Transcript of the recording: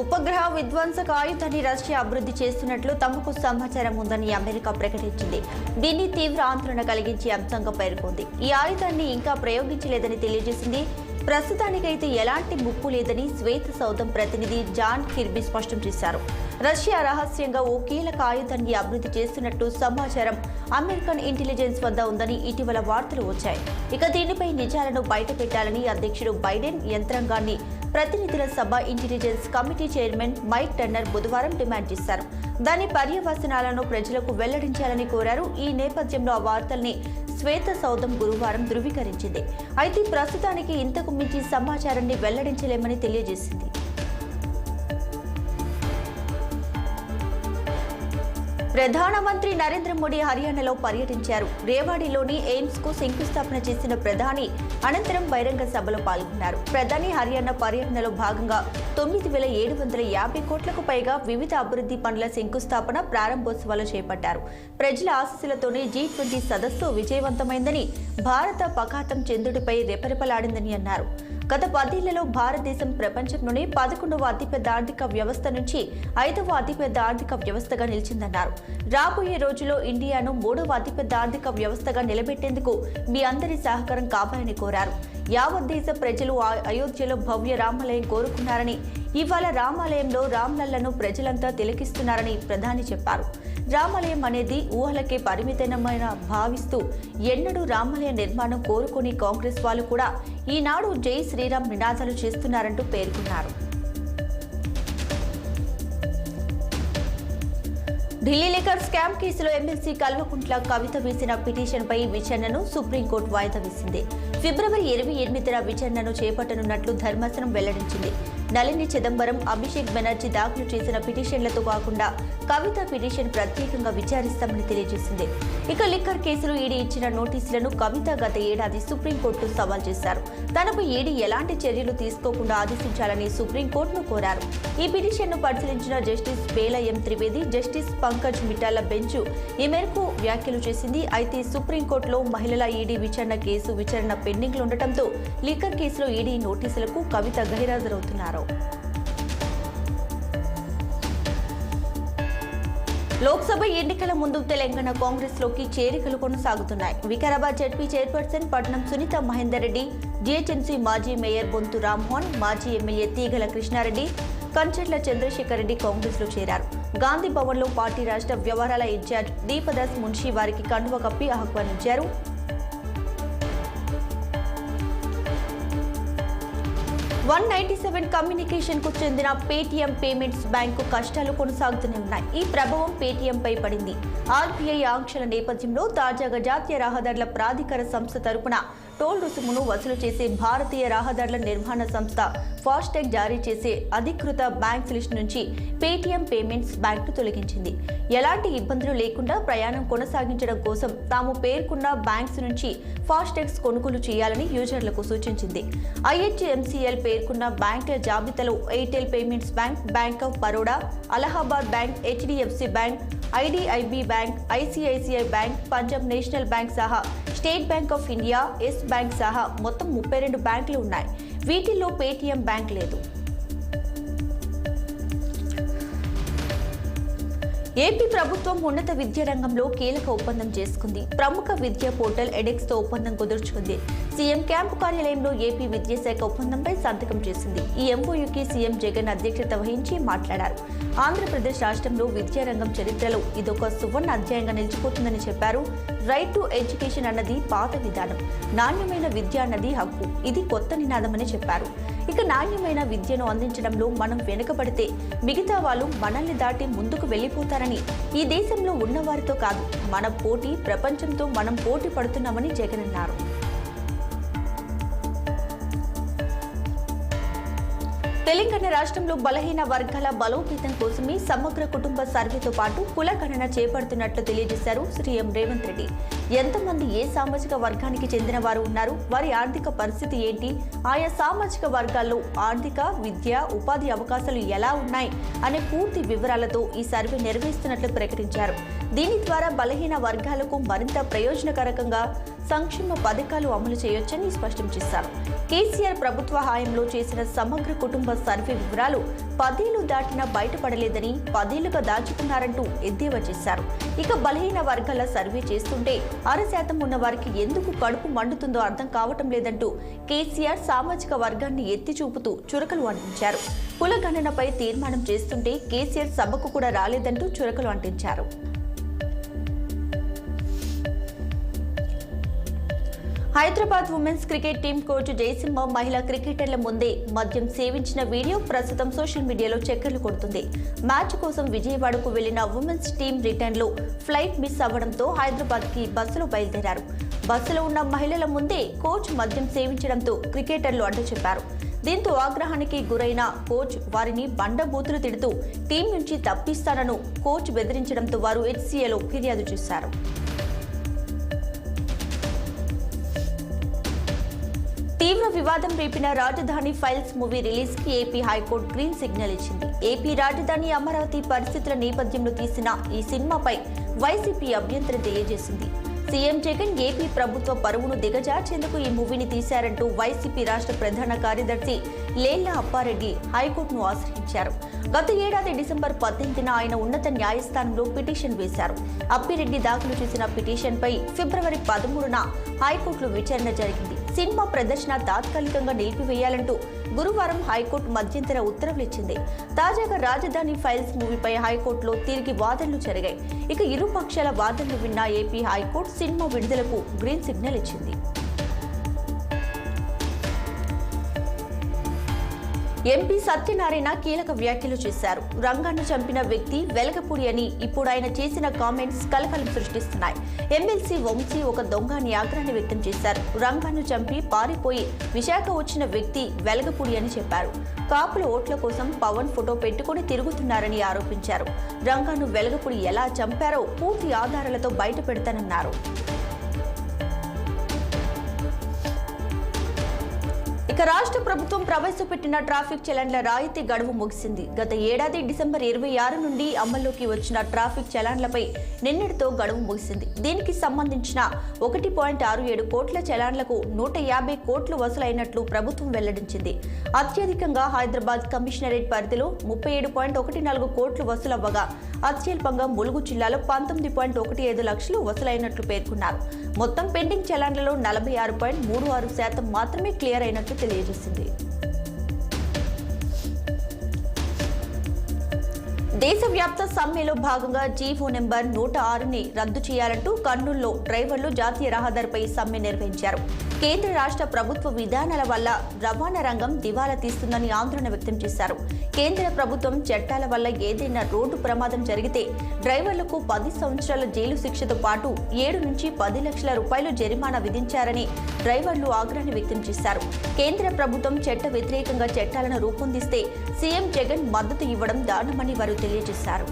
ఉపగ్రహ విధ్వంసక ఆయుధాన్ని రష్యా అభివృద్ధి చేస్తున్నట్లు తమకు సమాచారం ఉందని అమెరికా ప్రకటించింది. దీన్ని తీవ్ర ఆందోళన కలిగించే అంశంగా పేర్కొంది. ఈ ఆయుధాన్ని ఇంకా ప్రయోగించలేదని తెలియజేసింది. ప్రస్తుతానికైతే ఎలాంటి ముప్పు లేదని శ్వేత సౌధం ప్రతినిధి జాన్ కిర్బీ స్పష్టం చేశారు. రష్యా రహస్యంగా ఓ కీలక ఆయుధాన్ని అభివృద్ధి చేస్తున్నట్టు సమాచారం అమెరికన్ ఇంటెలిజెన్స్ వద్ద ఉందని ఇటీవల వార్తలు వచ్చాయి. ఇక దీనిపై నిజాలను బయటపెట్టాలని అధ్యక్షుడు బైడెన్ యంత్రాంగాన్ని ప్రతినిధుల సభ intelligence committee chairman Mike Turner బుధవారం డిమాండ్ చేశారు. దాని పర్యవసనాలను ప్రజలకు వెల్లడించాలని కోరారు. ఈ నేపథ్యంలో ఆ వార్తల్ని శ్వేత సౌధం గురువారం ధృవీకరించింది. అయితే ప్రస్తుతానికి ఇంతకు మించి సమాచారాన్ని వెల్లడించలేమని తెలియజేసింది. ప్రధానమంత్రి నరేంద్ర మోడీ హర్యానాలో పర్యటించారు. రేవాడిలోని ఎయిమ్స్ కు శంకుస్థాపన చేసిన ప్రధాని అనంతరం బహిరంగ సభలో పాల్గొన్నారు. ప్రధాని హర్యానా పర్యటనలో భాగంగా 9,750 కోట్లకు పైగా వివిధ అభివృద్ధి పనుల శంకుస్థాపన, ప్రారంభోత్సవాలు చేపట్టారు. ప్రజల ఆశీస్సులతోనే G20 సదస్సు విజయవంతమైందని, భారత పకాతం చంద్రుడిపై రెపరెపలాడిందని అన్నారు. గత 10 ఏళ్లలో భారతదేశం ప్రపంచంలోనే 11వ అతిపెద్ద ఆర్థిక వ్యవస్థ నుంచి 5వ అతిపెద్ద ఆర్థిక వ్యవస్థగా నిలిచిందన్నారు. రాబోయే రోజుల్లో ఇండియాను 3వ అతిపెద్ద ఆర్థిక వ్యవస్థగా నిలబెట్టేందుకు మీ అందరి సహకారం కావాలని కోరారు. యావత్ దేశ ప్రజలు అయోధ్యలో భవ్య రామాలయం కోరుకున్నారని, ఇవాళ రామాలయంలో రామ్లల్లను ప్రజలంతా తిలకిస్తున్నారని ప్రధాని చెప్పారు. రామాలయం అనేది ఊహలకే పరిమితమైన భావిస్తూ ఎన్నడూ రామాలయ నిర్మాణం కోరుకొని కాంగ్రెస్ వాళ్ళు కూడా ఈనాడు జై శ్రీరామ్ నినాదాలు చేస్తున్నారంటూ పేర్కొన్నారు. ఢిల్లీ లిక్కర్ స్కామ్ కేసులో ఎమ్మెల్సీ కల్వకుంట్ల కవిత వేసిన పిటిషన్పై విచారణను సుప్రీంకోర్టు వాయిదా వేసింది. ఫిబ్రవరి 28న విచారణను చేపట్టనున్నట్లు ధర్మాసనం వెల్లడించింది. నళిని చిదంబరం, అభిషేక్ బెనర్జీ దాఖలు చేసిన పిటిషన్లతో కాకుండా కవిత పిటిషన్ ప్రత్యేకంగా విచారిస్తామని తెలియజేసింది. ఇక లిక్కర్ కేసులో ఈడీ ఇచ్చిన నోటీసులను కవిత గత ఏడాది సుప్రీంకోర్టు సవాల్ చేశారు. తనపై ఈడీ ఎలాంటి చర్యలు తీసుకోకుండా ఆదేశించాలని సుప్రీంకోర్టును కోరారు. ఈ పిటిషన్ను పరిశీలించిన జస్టిస్ బేలా ఎం త్రివేది, జస్టిస్ పంకజ్ మిఠాల బెంచ్ ఈ మేరకు వ్యాఖ్యలు చేసింది. అయితే సుప్రీంకోర్టులో మహిళల ఈడీ విచారణ పెండింగ్లో ఉండటంతో లిక్కర్ కేసులో ఈడీ నోటీసులకు కవిత గైహాజరవుతున్నారు. లోక్సభ ఎన్నికల ముందు తెలంగాణ కాంగ్రెస్ లోకి చేరికలు కొనసాగుతున్నాయి. వికారాబాద్ జడ్పీ చైర్పర్సన్ పట్నం సునీత మహేందర్ రెడ్డి, జీహెచ్ఎంసీ మాజీ మేయర్ బొంతు రామ్మోహన్, మాజీ ఎమ్మెల్యే తీగల కృష్ణారెడ్డి, కంచెట్ల చంద్రశేఖర్ రెడ్డి కాంగ్రెస్ లో చేరారు. గాంధీ భవన్ లో పార్టీ రాష్ట్ర వ్యవహారాల ఇన్ఛార్జ్ దీపదాస్ మున్షి వారికి కండువ కప్పి ఆహ్వానించారు. 197 కమ్యూనికేషన్ కు చెందిన పేటీఎం పేమెంట్స్ బ్యాంకు కష్టాలు కొనసాగుతూనే ఉన్నాయి. ఈ ప్రభావం పేటీఎం పై పడింది. ఆర్బీఐ ఆంక్షల నేపథ్యంలో తాజాగా జాతీయ రహదారుల ప్రాధికార సంస్థ తరపున టోల్ రుసుమును వసూలు చేసే భారతీయ రహదారుల నిర్వహణ సంస్థ ఫాస్టాగ్ జారీ చేసే అధికృత బ్యాంక్ లిస్ట్ నుంచి పేటీఎం పేమెంట్స్ బ్యాంక్ తొలగించింది. ఎలాంటి ఇబ్బందులు లేకుండా ప్రయాణం కొనసాగించడం కోసం తాము పేర్కొన్న బ్యాంక్స్ నుంచి ఫాస్టాగ్స్ కొనుగోలు చేయాలని యూజర్లకు సూచించింది. ఐహెచ్ఎంసీఎల్ పేర్కొన్న బ్యాంకుల జాబితాలో Airtel payments bank, bank of Baroda, Allahabad bank, HDFC bank, IDBI bank, ICICI bank, Punjab national bank సహా state bank of India, yes bank సహా మొత్తం 32 బ్యాంకులు ఉన్నాయి. వీటిల్లో పేటీఎం బ్యాంక్ లేదు. ఏపీ ప్రభుత్వం ఉన్నత విద్యా రంగంలో కీలక ఒప్పందం చేసుకుంది. ప్రముఖ విద్యా పోర్టల్ ఎడెక్స్ తో ఒప్పందం కుదుర్చుకుంది. సీఎం క్యాంపు కార్యాలయంలో ఏపీ విద్యాశాఖ ఒప్పందంపై సంతకం చేసింది. ఈ ఎంఓయూకి సీఎం జగన్ అధ్యక్షత వహించి మాట్లాడారు. ఆంధ్రప్రదేశ్ రాష్ట్రంలో విద్యారంగం చరిత్రలో ఇదొక సువర్ణ అధ్యాయంగా నిలిచిపోతుందని చెప్పారు. రైట్ టు ఎడ్యుకేషన్ అన్నది పాత విధానం, నాణ్యమైన విద్య అన్నది హక్కు, ఇది కొత్త నినాదమని చెప్పారు. ఇక నాణ్యమైన విద్యను అందించడంలో మనం వెనుకబడితే మిగతా వాళ్ళు మనల్ని దాటి ముందుకు వెళ్లిపోతారని, ఈ దేశంలో ఉన్నవారితో కాదు మన పోటీ ప్రపంచంతో మనం పోటీ పడుతున్నామని జగన్ అన్నారు. తెలంగాణ రాష్ట్రంలో బలహీన వర్గాల బలోపేతం కోసమే సమగ్ర కుటుంబ సర్వేతో పాటు కుల గణన చేపడుతున్నట్లు తెలియజేశారు సీఎం రేవంత్ రెడ్డి. ఎంతమంది ఏ సామాజిక వర్గానికి చెందిన వారు ఉన్నారు, వారి ఆర్థిక పరిస్థితి ఏంటి, ఆయా సామాజిక వర్గాల్లో ఆర్థిక, విద్య, ఉపాధి అవకాశాలు ఎలా ఉన్నాయి అనే పూర్తి వివరాలతో ఈ సర్వే నిర్వహిస్తున్నట్లు ప్రకటించారు. దీని ద్వారా బలహీన వర్గాలకు మరింత ప్రయోజనకరంగా సంక్షేమ పథకాలు అమలు చేయొచ్చని స్పష్టం చేశారు. కేసీఆర్ ప్రభుత్వ హయాంలో చేసిన సమగ్ర కుటుంబ సర్వే వివరాలు 10 ఏళ్లు దాటినా బయటపడలేదని 10 ఏళ్లుగా దాచుకున్నారంటూ ఎద్దేవా చేశారు. ఇక బలహీన వర్గాల సర్వే చేస్తుంటే 6% ఉన్న వారికి ఎందుకు కడుపు మండుతుందో అర్థం కావటం లేదంటూ కేసీఆర్ సామాజిక వర్గాన్ని ఎత్తి చూపుతూ చురకలు అంటించారు. కుల గణనపై తీర్మానం చేస్తుంటే కేసీఆర్ సభకు కూడా రాలేదంటూ చురకలు అంటించారు. Hyderabad women's cricket team coach Jayasimha మహిళా క్రికెటర్ల ముందే మద్యం సేవించిన వీడియో ప్రస్తుతం సోషల్ మీడియాలో చక్కర్లు కొడుతుంది. మ్యాచ్ కోసం విజయవాడకు వెళ్లిన ఉమెన్స్ టీం రిటర్న్ లో ఫ్లైట్ మిస్ అవ్వడంతో హైదరాబాద్ కి బస్సులో బయలుదేరారు. బస్సులో ఉన్న మహిళల ముందే కోచ్ మద్యం సేవించడంతో క్రికెటర్లు అడ్డు చెప్పారు. దీంతో ఆగ్రహానికి గురైన కోచ్ వారిని బండబూతులు తిడుతూ టీం నుంచి తప్పిస్తానను కోచ్ బెదిరించడంతో వారు హెచ్సీఏలో ఫిర్యాదు చేశారు. తీవ్ర వివాదం రేపిన రాజధాని ఫైల్స్ మూవీ రిలీజ్ కి ఏపీ హైకోర్టు గ్రీన్ సిగ్నల్ ఇచ్చింది. ఏపీ రాజధాని అమరావతి పరిస్థితుల నేపథ్యంలో తీసిన ఈ సినిమాపై వైసీపీ అభ్యంతరం తెలియజేసింది. సీఎం జగన్ ఏపీ ప్రభుత్వ పరువును దిగజార్చేందుకు ఈ మూవీని తీశారంటూ వైసీపీ రాష్ట్ర ప్రధాన కార్యదర్శి లేళ్ల అప్పారెడ్డి హైకోర్టును ఆశ్రయించారు. గత ఏడాది డిసెంబర్ 18న ఆయన ఉన్నత న్యాయస్థానంలో పిటిషన్ వేశారు. అప్పిరెడ్డి దాఖలు చేసిన పిటిషన్పై ఫిబ్రవరి 13న హైకోర్టులో విచారణ జరిగింది. సినిమా ప్రదర్శన తాత్కాలికంగా నిలిపివేయాలంటూ గురువారం హైకోర్టు మధ్యంతర ఉత్తర్వులు ఇచ్చింది. తాజాగా రాజధాని ఫైల్స్ మూవీపై హైకోర్టులో తిరిగి వాదనలు జరిగాయి. ఇక ఇరు పక్షాల వాదనలు విన్న ఏపీ హైకోర్టు సినిమా విడుదలకు గ్రీన్ సిగ్నల్ ఇచ్చింది. ఎంపీ సత్యనారాయణ కీలక వ్యాఖ్యలు చేశారు. రంగాన్ని చంపిన వ్యక్తి వెలగపూడి అని ఇప్పుడు ఆయన చేసిన కామెంట్స్ కలకలం సృష్టిస్తున్నాయి. ఎమ్మెల్సీ వంశీ ఒక దొంగ అని ఆగ్రహాన్ని వ్యక్తం చేశారు. రంగాన్ని చంపి పారిపోయి విశాఖ వచ్చిన వ్యక్తి వెలగపూడి అని చెప్పారు. కాపుల ఓట్ల కోసం పవన్ ఫోటో పెట్టుకుని తిరుగుతున్నారని ఆరోపించారు. రంగాను వెలగపూడి ఎలా చంపారో పూర్తి ఆధారాలతో బయట పెడతానన్నారు. ఇక రాష్ట్ర ప్రభుత్వం ప్రవేశపెట్టిన ట్రాఫిక్ చలాన్ల రాయితీ గడువు ముగిసింది. గత ఏడాది డిసెంబర్ 26 నుండి అమల్లోకి వచ్చిన ట్రాఫిక్ చలాన్లపై నిన్నటితో గడువు ముగిసింది. దీనికి సంబంధించిన 1.67 కోట్ల చలాన్లకు 150 కోట్లు వసూలైనట్లు ప్రభుత్వం వెల్లడించింది. అత్యధికంగా హైదరాబాద్ కమిషనరేట్ పరిధిలో 37.14 కోట్లు వసూలవ్వగా అత్యల్పంగా ములుగు జిల్లాలో 19.15 లక్షలు వసూలైనట్లు పేర్కొన్నారు. మొత్తం పెండింగ్ చలాన్లలో 46.36% మాత్రమే క్లియర్ అయినట్లు తెలియజేసింది. దేశవ్యాప్త సమ్మెలో భాగంగా జీవో నెంబర్ 106ని రద్దు చేయాలంటూ కర్నూలులో డ్రైవర్లు జాతీయ రహదారిపై సమ్మె నిర్వహించారు. కేంద్ర రాష్ట్ర ప్రభుత్వ విధానాల వల్ల రవాణా రంగం దివాలా తీస్తుందని ఆందోళన వ్యక్తం చేశారు. కేంద్ర ప్రభుత్వం చట్టాల వల్ల ఏదైనా రోడ్డు ప్రమాదం జరిగితే డ్రైవర్లకు 10 సంవత్సరాల జైలు శిక్షతో పాటు 7 నుంచి 10 లక్షల రూపాయలు జరిమానా విధించారని డ్రైవర్లు ఆగ్రహాన్ని వ్యక్తం చేశారు. కేంద్ర ప్రభుత్వం చట్ట వ్యతిరేకంగా చట్టాలను రూపొందిస్తే సీఎం జగన్ మద్దతు ఇవ్వడం దారుణమని వారు తెలియజేశారు.